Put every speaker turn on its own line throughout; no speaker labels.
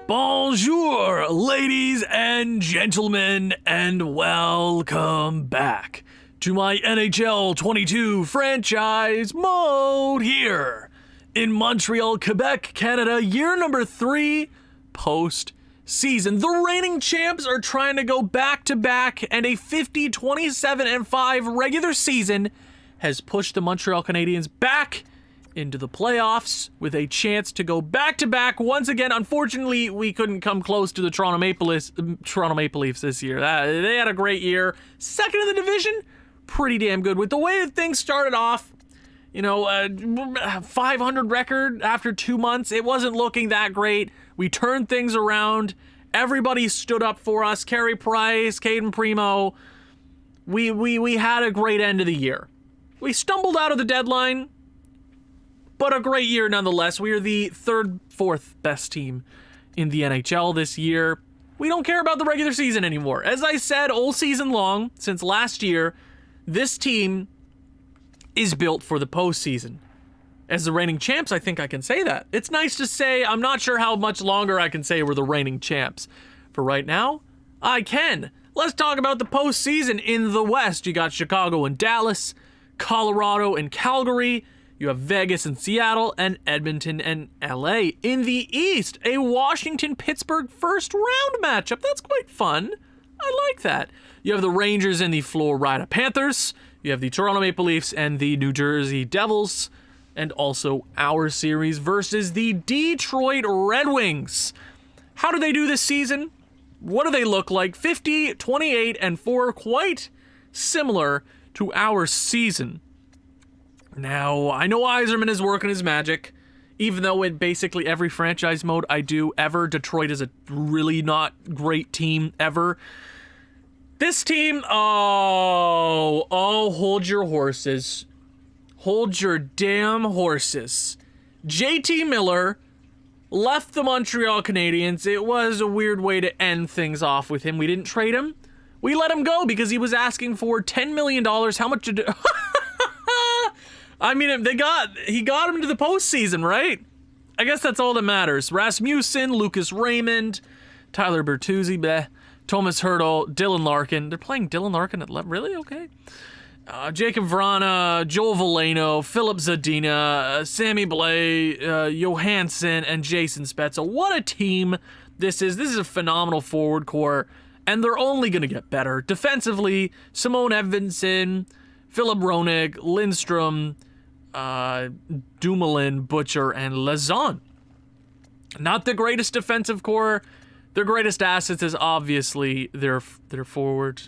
Bonjour, ladies and gentlemen, and welcome back to my NHL 22 franchise mode here in Montreal, Quebec, Canada, year number 3 post-season. The reigning champs are trying to go back-to-back, and a 50-27-5 regular season has pushed the Montreal Canadiens back into the playoffs with a chance to go back-to-back once again. Unfortunately, we couldn't come close to the Toronto Maple Leafs this year. They had a great year. Second in the division, pretty damn good. With the way things started off, 500 record after 2 months, it wasn't looking that great. We turned things around. Everybody stood up for us. Carey Price, Caden Primo. We had a great end of the year. We stumbled out of the deadline, but a great year nonetheless. We are the fourth best team in the NHL this year. We don't care about the regular season anymore. As I said all season long, since last year, this team is built for the postseason. As the reigning champs, I think I can say that. It's nice to say. I'm not sure how much longer I can say we're the reigning champs. For right now, I can. Let's talk about the postseason. In the West, you got Chicago and Dallas, Colorado and Calgary. You have Vegas and Seattle, and Edmonton and LA. In the East, a Washington-Pittsburgh first-round matchup. That's quite fun. I like that. You have the Rangers and the Florida Panthers. You have the Toronto Maple Leafs and the New Jersey Devils. And also our series versus the Detroit Red Wings. How do they do this season? What do they look like? 50, 28, and 4. Quite similar to our season. Now, I know Yzerman is working his magic, even though in basically every franchise mode I do ever, Detroit is a really not great team ever. This team, hold your horses. Hold your damn horses. JT Miller left the Montreal Canadiens. It was a weird way to end things off with him. We didn't trade him. We let him go because he was asking for $10 million. How much did... I mean, he got him to the postseason, right? I guess that's all that matters. Rasmussen, Lucas Raymond, Tyler Bertuzzi, Thomas Hertl, Dylan Larkin. They're playing Dylan Larkin at left. Really? Okay. Jacob Vrana, Joel Veleno, Philip Zadina, Sammy Blais, Johansson, and Jason Spezza. What a team this is. This is a phenomenal forward core, and they're only going to get better. Defensively, Simone Edvinsson, Philip Roenick, Lindstrom, Dumoulin, Butcher, and Lazon. Not the greatest defensive core. Their greatest assets is obviously their forward.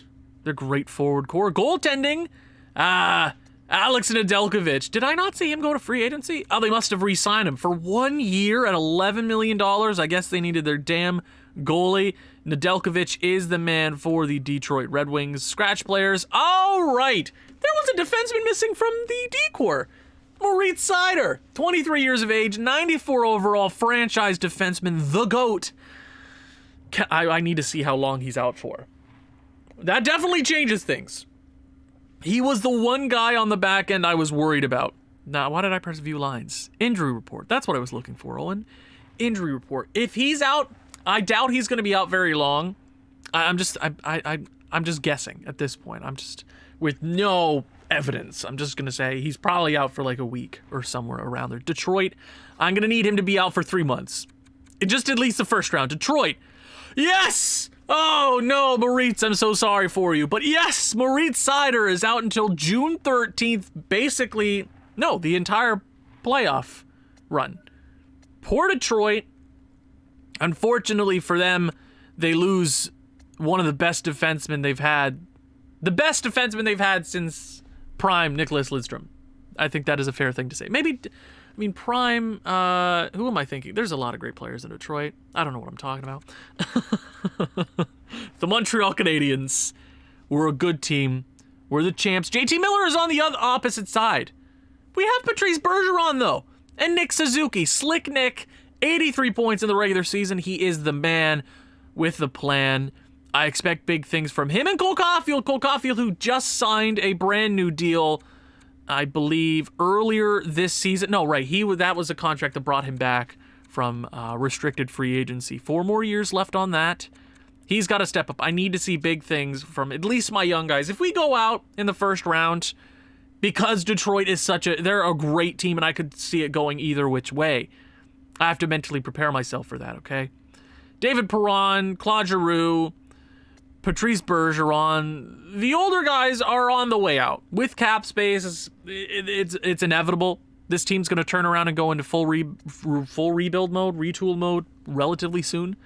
Their great forward core. Goaltending, Alex Nedeljkovic. Did I not see him go to free agency? Oh, they must have re-signed him for 1 year at $11 million. I guess they needed their damn goalie. Nedeljkovic is the man for the Detroit Red Wings. Scratch players. All right. There was a defenseman missing from the D-Corps. Moritz Seider, 23 years of age, 94 overall, franchise defenseman, the GOAT. I need to see how long he's out for. That definitely changes things. He was the one guy on the back end I was worried about. Now, why did I press view lines? Injury report. That's what I was looking for, Owen. Injury report. If he's out, I doubt he's going to be out very long. I'm just guessing at this point. I'm just with no evidence. I'm just going to say he's probably out for like a week or somewhere around there. Detroit, I'm going to need him to be out for 3 months. Just at least the first round. Detroit. Yes! Oh, no, Moritz, I'm so sorry for you. But yes, Moritz Seider is out until June 13th. Basically, no, the entire playoff run. Poor Detroit. Unfortunately for them, they lose one of the best defensemen they've had. The best defenseman they've had since prime Nicholas Lidstrom. I think that is a fair thing to say. Prime, who am I thinking? There's a lot of great players in Detroit. I don't know what I'm talking about. The Montreal Canadiens were a good team. We're the champs. JT Miller is on the opposite side. We have Patrice Bergeron, though. And Nick Suzuki. Slick Nick, 83 points in the regular season. He is the man with the plan. I expect big things from him and Cole Caulfield. Cole Caulfield, who just signed a brand new deal, I believe, earlier this season. No, right. That was a contract that brought him back from restricted free agency. 4 more years left on that. He's got to step up. I need to see big things from at least my young guys. If we go out in the first round, because Detroit is they're a great team, and I could see it going either which way, I have to mentally prepare myself for that, okay? David Perron, Claude Giroux, Patrice Bergeron, the older guys are on the way out. With cap space, it's inevitable. This team's going to turn around and go into full rebuild mode, retool mode relatively soon.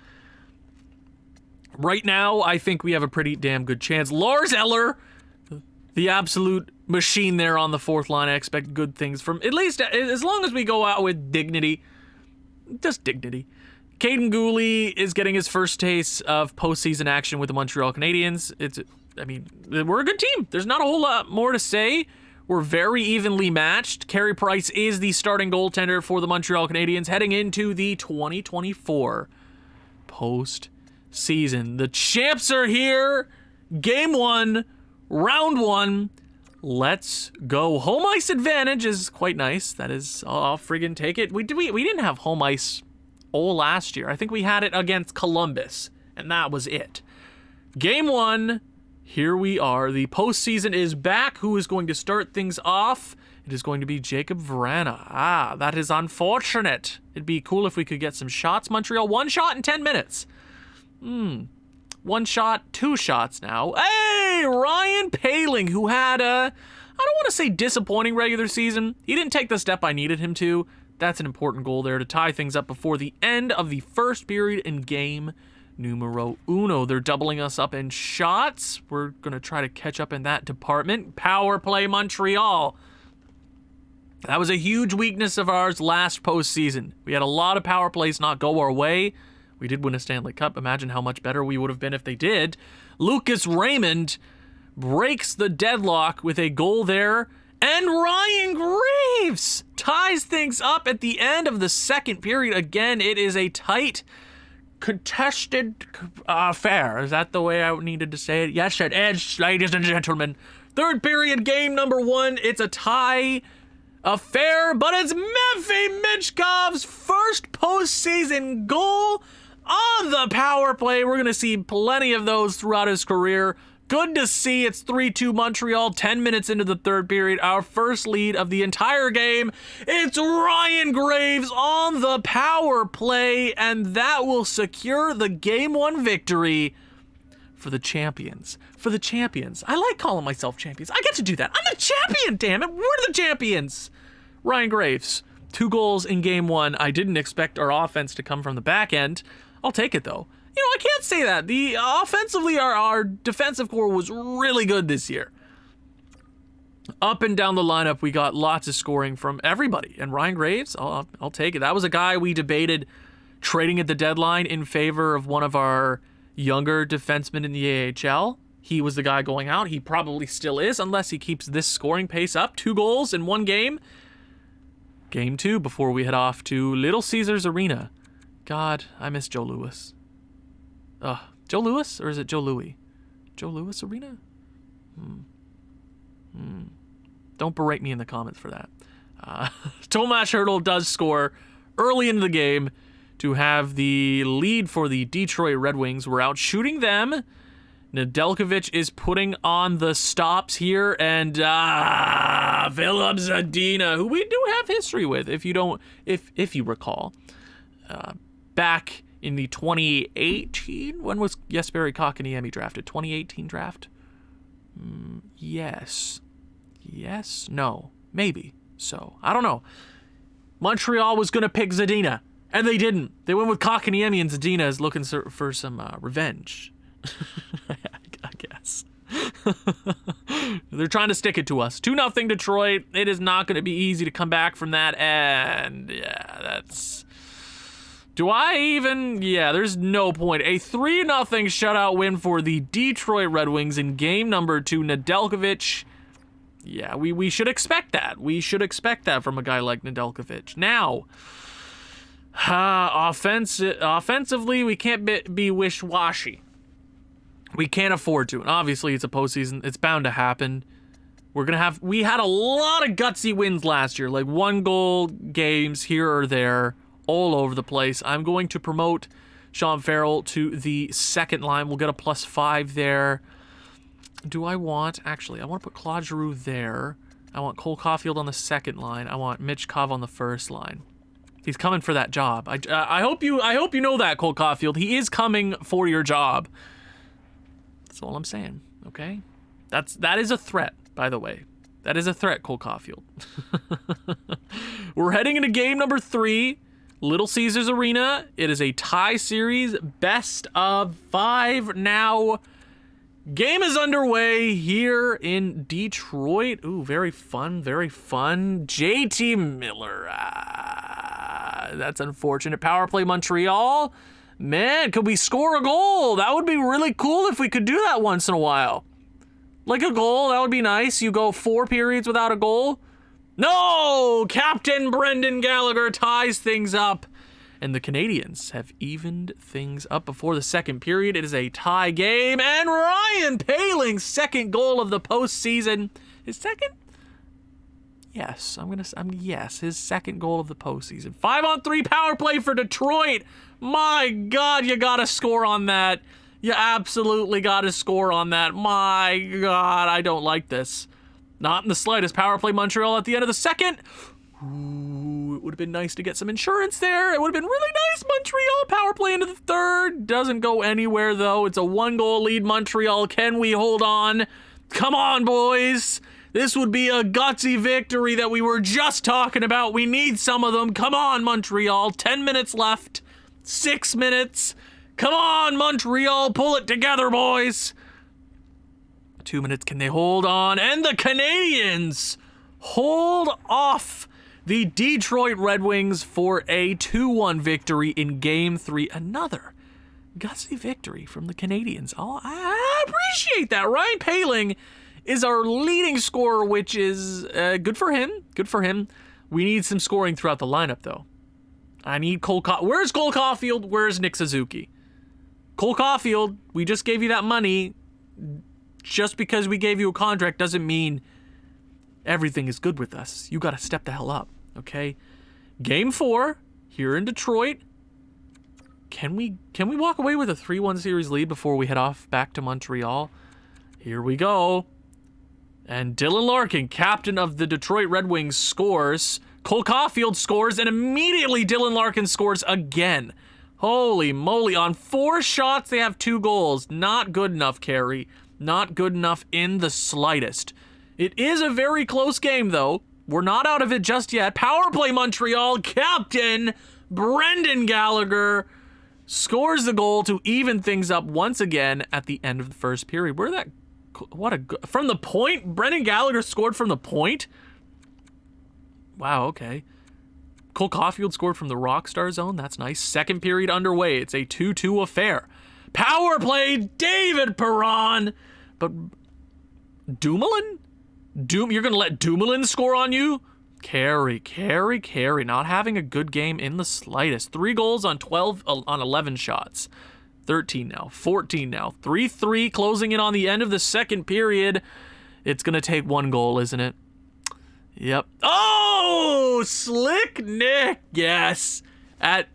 Right now, I think we have a pretty damn good chance. Lars Eller, the absolute machine there on the fourth line. I expect good things from, at least as long as we go out with dignity. Just dignity. Caden Gooley is getting his first taste of postseason action with the Montreal Canadiens. We're a good team. There's not a whole lot more to say. We're very evenly matched. Carey Price is the starting goaltender for the Montreal Canadiens heading into the 2024 postseason. The champs are here. Game 1, round 1. Let's go. Home ice advantage is quite nice. That is, I'll friggin' take it. We didn't have home ice all last year. I think we had it against Columbus, and that was it. Game 1, here we are. The postseason is back. Who is going to start things off? It is going to be Jacob Vrana. That is unfortunate. It'd be cool if we could get some shots. Montreal, 1 shot in 10 minutes. 1 shot, 2 shots now. Hey, Ryan Poehling, who had I don't want to say disappointing regular season. He didn't take the step I needed him to. That's an important goal there to tie things up before the end of the first period in game numero uno. They're doubling us up in shots. We're going to try to catch up in that department. Power play Montreal. That was a huge weakness of ours last postseason. We had a lot of power plays not go our way. We did win a Stanley Cup. Imagine how much better we would have been if they did. Lucas Raymond breaks the deadlock with a goal there. And Ryan Graves ties things up at the end of the second period. Again, it is a tight, contested affair. Is that the way I needed to say it? Yes, it is, ladies and gentlemen. Third period, game number 1. It's a tie affair, but it's Matvei Michkov's first postseason goal on the power play. We're going to see plenty of those throughout his career. Good to see. It's 3-2 Montreal, 10 minutes into the third period. Our first lead of the entire game. It's Ryan Graves on the power play, and that will secure the Game 1 victory for the champions. For the champions. I like calling myself champions. I get to do that. I'm the champion, damn it. We're the champions. Ryan Graves, 2 goals in Game 1. I didn't expect our offense to come from the back end. I'll take it, though. You know, I can't say that. The offensively, our defensive core was really good this year. Up and down the lineup, we got lots of scoring from everybody. And Ryan Graves, I'll take it. That was a guy we debated trading at the deadline in favor of one of our younger defensemen in the AHL. He was the guy going out. He probably still is, unless he keeps this scoring pace up. 2 goals in 1 game. Game 2 before we head off to Little Caesars Arena. God, I miss Joe Louis. Joe Louis, or is it Joe Louis? Joe Louis Arena? Don't berate me in the comments for that. Tomas Hertl does score early in the game to have the lead for the Detroit Red Wings. We're out shooting them. Nedeljkovic is putting on the stops here, and Filip Zadina, who we do have history with, if you recall, back in the 2018, when was Jesperi Kotkaniemi drafted? 2018 draft? Yes. No. Maybe. So, I don't know. Montreal was going to pick Zadina, and they didn't. They went with Kotkaniemi, and Zadina is looking for some revenge. I guess. They're trying to stick it to us. 2-0 Detroit. It is not going to be easy to come back from that, and yeah, that's... there's no point. A 3-0 shutout win for the Detroit Red Wings in game number 2. Nedeljkovic. Yeah, we should expect that. We should expect that from a guy like Nedeljkovic. Now, offensively, we can't be wish-washy. We can't afford to. And obviously, it's a postseason. It's bound to happen. We had a lot of gutsy wins last year, like 1-goal games here or there. all over the place. I'm going to promote Sean Farrell to the second line. We'll get a +5 there. Do I want... Actually, I want to put Claude Giroux there. I want Cole Caulfield on the second line. I want Mitch Kov on the first line. He's coming for that job. I hope you know that, Cole Caulfield. He is coming for your job. That's all I'm saying, okay? That is a threat, by the way. That is a threat, Cole Caulfield. We're heading into game number 3. Little Caesars Arena. It is a tie series. Best of 5 now. Game is underway here in Detroit. Ooh, very fun, very fun. JT Miller. That's unfortunate. Power play Montreal. Man, could we score a goal? That would be really cool if we could do that once in a while. Like a goal, that would be nice. You go 4 periods without a goal. No! Captain Brendan Gallagher ties things up. And the Canadiens have evened things up before the second period. It is a tie game. And Ryan Poehling's second goal of the postseason. His second? Yes, yes, his second goal of the postseason. 5-on-3 power play for Detroit. My God, you gotta score on that. You absolutely gotta score on that. My God, I don't like this. Not in the slightest. Power play Montreal at the end of the second. Ooh, it would have been nice to get some insurance there. It would have been really nice. Montreal power play into the third. Doesn't go anywhere, though. It's a 1-goal lead, Montreal. Can we hold on? Come on, boys. This would be a gutsy victory that we were just talking about. We need some of them. Come on, Montreal. 10 minutes left. 6 minutes. Come on, Montreal. Pull it together, boys. 2 minutes. Can they hold on? And the Canadiens hold off the Detroit Red Wings for a 2-1 victory in Game 3. Another gutsy victory from the Canadiens. Oh, I appreciate that. Ryan Poehling is our leading scorer, which is good for him. Good for him. We need some scoring throughout the lineup, though. I need Cole Caulfield. Where's Cole Caulfield? Where's Nick Suzuki? Cole Caulfield, we just gave you that money. Just because we gave you a contract doesn't mean everything is good with us. You got to step the hell up, okay? Game 4 here in Detroit. Can we walk away with a 3-1 series lead before we head off back to Montreal? Here we go. And Dylan Larkin, captain of the Detroit Red Wings, scores. Cole Caulfield scores, and immediately Dylan Larkin scores again. Holy moly. On 4 shots, they have 2 goals. Not good enough, Carey. Not good enough in the slightest. It is a very close game, though. We're not out of it just yet. Power play Montreal. Captain Brendan Gallagher scores the goal to even things up once again at the end of the first period. From the point? Brendan Gallagher scored from the point? Wow, okay. Cole Caulfield scored from the Rockstar zone. That's nice. Second period underway. It's a 2-2 affair. Power play, David Perron. But Dumoulin? You're going to let Dumoulin score on you? Carey. Not having a good game in the slightest. 3 goals on 11 shots. 13 now. 14 now. 3-3 closing in on the end of the second period. It's going to take 1 goal, isn't it? Yep. Oh, Slick Nick. Yes. At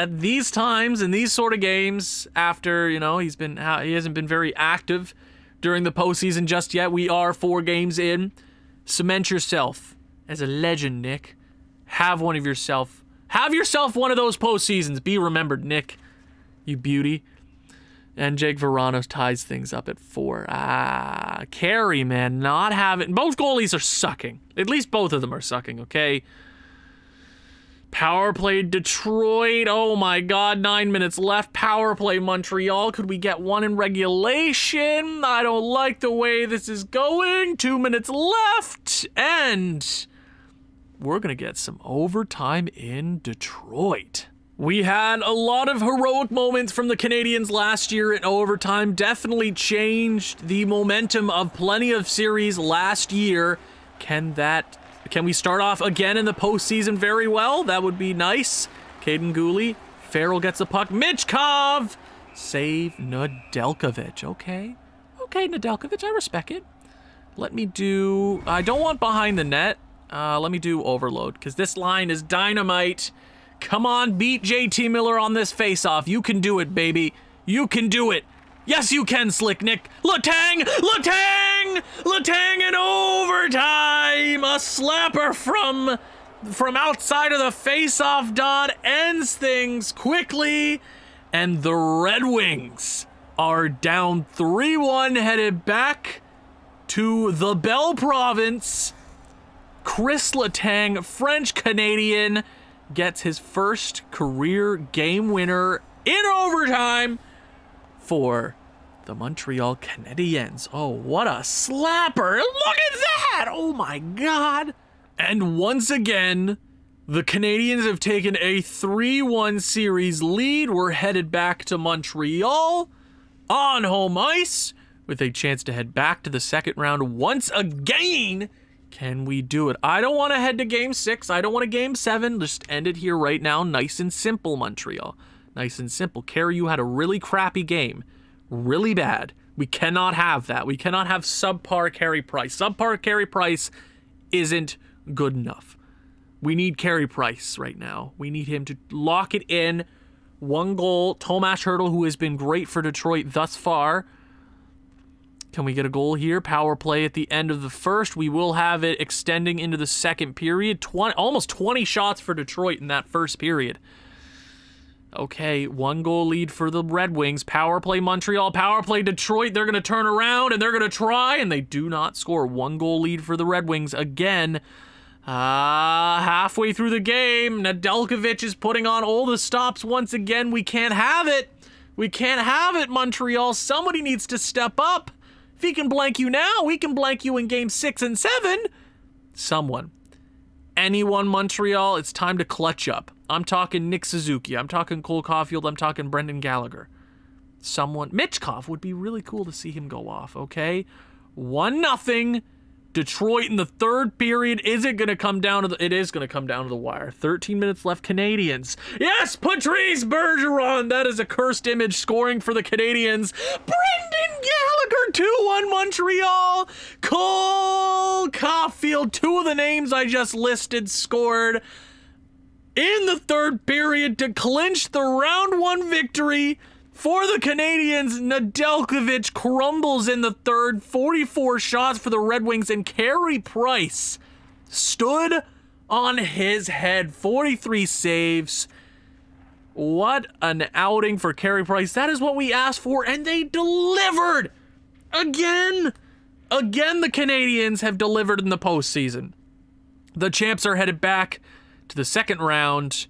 these times, in these sort of games, after, he hasn't been very active during the postseason just yet. We are 4 games in. Cement yourself as a legend, Nick. Have yourself one of those postseasons. Be remembered, Nick. You beauty. And Jake Verano ties things up at 4. Carey, man, not having... Both goalies are sucking. At least both of them are sucking, okay? Power play Detroit. Oh my God, 9 minutes left. Power play Montreal. Could we get 1 in regulation? I don't like the way this is going. 2 minutes left. And we're going to get some overtime in Detroit. We had a lot of heroic moments from the Canadiens last year in overtime. Definitely changed the momentum of plenty of series last year. Can we start off again in the postseason very well? That would be nice. Caden Gooley. Farrell gets the puck. Michkov! Save Nedeljkovic. Okay, Nedeljkovic, I respect it. I don't want behind the net. Let me do overload, because this line is dynamite. Come on, beat JT Miller on this face-off. You can do it, baby. You can do it. Yes, you can, Slick Nick. Letang in overtime. A slapper from outside of the face-off dot ends things quickly. And the Red Wings are down 3-1, headed back to the Belle Province. Chris Letang, French Canadian, gets his first career game winner in overtime for the Montreal Canadiens. Oh, what a slapper. Look at that. Oh my God. And once again, the Canadiens have taken a 3-1 series lead. We're headed back to Montreal on home ice with a chance to head back to the second round once again. Can we do it? I don't want to head to game 6. I don't want a game 7. Just end it here right now. Nice and simple, Montreal. Nice and simple. Carey, you had a really crappy game. Really bad. We cannot have that. We cannot have subpar Carey Price. Subpar Carey Price isn't good enough. We need Carey Price right now. We need him to lock it in. 1 goal. Tomas Hertl, who has been great for Detroit thus far. Can we get a goal here? Power play at the end of the first. We will have it extending into the second period. Almost 20 shots for Detroit in that first period. Okay, 1 goal lead for the Red Wings. Power play Montreal, power play Detroit. They're going to turn around and they're going to try, and they do not score. 1 goal lead for the Red Wings again. Halfway through the game, Nedeljkovic is putting on all the stops once again. We can't have it. We can't have it, Montreal. Somebody needs to step up. If he can blank you now, we can blank you in game 6 and 7. Someone. Anyone, Montreal, it's time to clutch up. I'm talking Nick Suzuki. I'm talking Cole Caulfield. I'm talking Brendan Gallagher. Someone. Mitchkov would be really cool to see him go off, okay? 1-0. Detroit in the third period. Is it going to come down to the... It is going to come down to the wire. 13 minutes left. Canadiens. Yes, Patrice Bergeron. That is a cursed image scoring for the Canadiens. Brendan Gallagher, 2-1 Montreal. Cole Caulfield, 2 of the names I just listed, scored in the third period to clinch the round 1 victory. For the Canadiens, Nedeljkovic crumbles in the third. 44 shots for the Red Wings, and Carey Price stood on his head. 43 saves. What an outing for Carey Price. That is what we asked for, and they delivered. Again, the Canadiens have delivered in the postseason. The champs are headed back to the second round.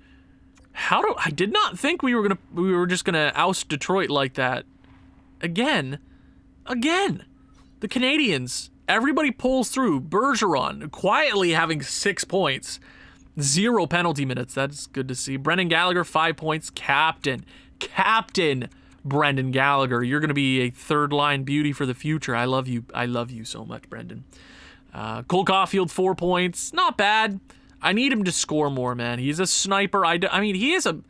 I did not think we were just gonna oust Detroit like that. Again. The Canadiens, everybody pulls through. Bergeron quietly having 6 points. 0 penalty minutes. That's good to see. Brendan Gallagher, 5 points. Captain Brendan Gallagher. You're gonna be a third line beauty for the future. I love you so much, Brendan. Cole Caulfield, 4 points. Not bad. I need him to score more, man. He's a sniper. I mean, he's an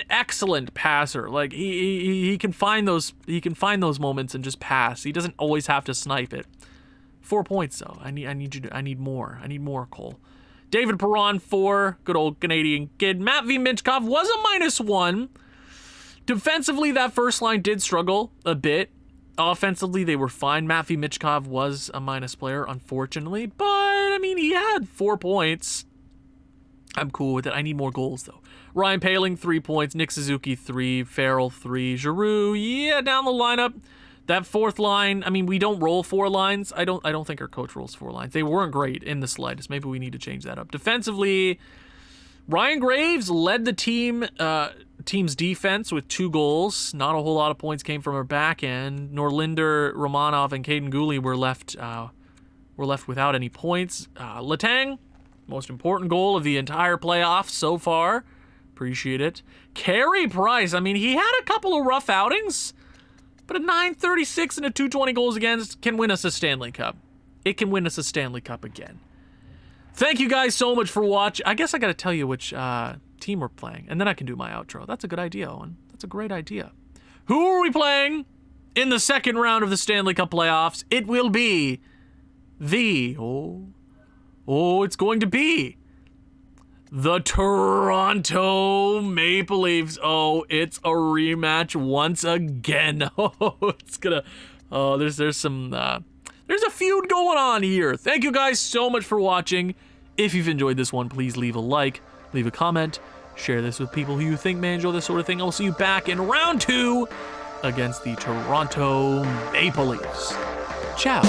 excellent passer. Like he can find those moments and just pass. He doesn't always have to snipe it. 4 points though. I need more. I need more, Cole. David Perron, 4. Good old Canadian kid. Matvei Michkov was a -1. Defensively, that first line did struggle a bit. Offensively, they were fine. Matvei Michkov was a minus player, unfortunately. But, I mean, he had 4 points. I'm cool with it. I need more goals, though. Ryan Poehling, 3 points. Nick Suzuki, 3. Farrell, 3. Giroux, yeah, down the lineup. That fourth line, I mean, we don't roll 4 lines. I don't think our coach rolls 4 lines. They weren't great in the slightest. Maybe we need to change that up. Defensively, Ryan Graves led the team's defense with 2 goals. Not a whole lot of points came from our back end. Norlinder, Romanov, and Caden Gooley were left without any points. Letang, most important goal of the entire playoffs so far. Appreciate it. Carey Price, I mean, he had a couple of rough outings, but a .936 and a .220 goals against can win us a Stanley Cup. It can win us a Stanley Cup again. Thank you guys so much for watching. I guess I got to tell you which team we're playing, and then I can do my outro. That's a good idea, Owen. That's a great idea. Who are we playing in the second round of the Stanley Cup playoffs? It will be it's going to be the Toronto Maple Leafs. Oh, it's a rematch once again. Oh, it's gonna. Oh, there's a feud going on here. Thank you guys so much for watching. If you've enjoyed this one, please leave a like, leave a comment, share this with people who you think may enjoy this sort of thing. I'll see you back in round 2 against the Toronto Maple Leafs. Ciao.